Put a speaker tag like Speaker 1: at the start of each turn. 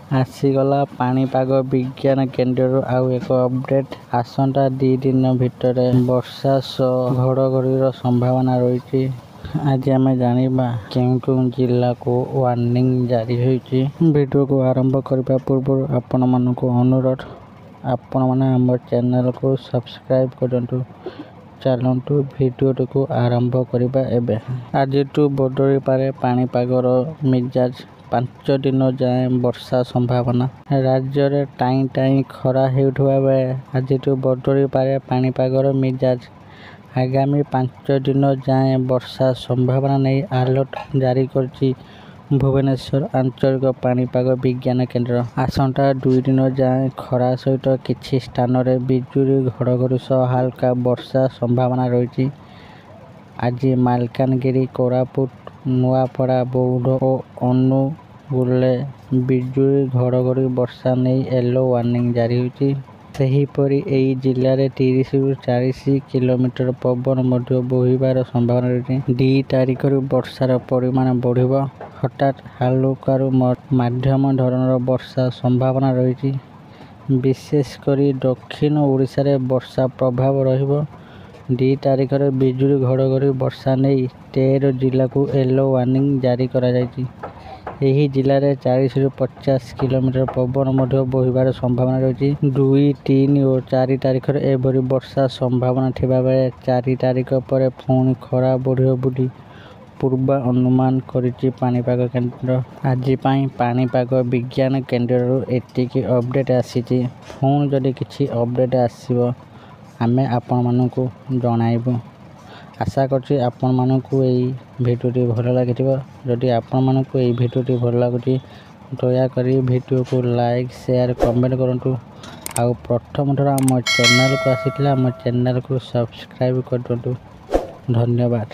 Speaker 1: आसीगला पाणीपाग विज्ञान केन्द्र आउ एक अपडेट। आसंता 2 दिन भितर वर्षा सह घड़घड़ीर संभावना रही। आज आम जाना केउं जिला को वार्निंग जारी होईची। वीडियो को आरंभ करने पूर्व आपण मानक अनुरोध, आपण माने आम चैनल को सब्सक्राइब करंतु। चलंतु वीडियो को आरंभ करबा एबे। आज बदली पारे पाणीपागर मिजाज 5 दिन जाए वर्षा संभावना। राज्य रे टाई टाई खरा हेउथुवा बेले आज बदली पारे पाणीपागर मिजाज। आगामी 5 दिन जाए वर्षा संभावना नहीं अलर्ट जारी करछि भुवनेश्वर आंचलिक पाणीपाग विज्ञान केन्द्र। आसंता 2 दिन जाए खरा सहित किछि स्थान रे बिजुली घड़घड़ी सह हल्का वर्षा संभावना रही। आज मालकानगिरी, कोरापुट, नुआपड़ा, बौद्ध और अनुगुले बिजुली घड़घड़ी वर्षा नहीं येलो वार्निंग जारी होती। सेहीपरि एई जिले में 30 ରୁ 40 किलोमीटर पवन मध्य बोहिबार संभावना रही। 2 तारिख वर्षार परिमाण बढ़िब। हठात हालुकारू मध्यम धरणर वर्षा संभावना रही। विशेषकर दक्षिण ओडिशा रे वर्षा प्रभाव रहिब। 2 तारिख बिजुली घड़घड़ी वर्षा नहीं 13 जिला को येलो वार्निंग जारी करा जायछि। एही जिले में 40 ରୁ 50 किलोमीटर पवन मध्य बोहिबार संभावना रही। 2, 3 और 4 तारिख एभरी वर्षा संभावना थिबा बेले 4 तारिख पर पुणी खरा बढ़ियो बोली पूर्व अनुमान करिछि पाणीपाग केन्द्र। आज पाणीपाग विज्ञान केन्द्र एतिकी अपडेट आसीछि। पुणी जदि किछि अपडेट आसीबो आमे आपण मानकु जणाइबु। आशा करछि आपण मानकु एई भिडियोटी भल लागिथिबो। जदि आपण मानकु एई भिडियोटी भल लागुछि दया करी भिडियो को लाइक, शेयर, कमेंट करंतु। आउ प्रथम थर आम चैनल को आसीथिला आम चैनल को सब्सक्राइब करंतु। धन्यवाद।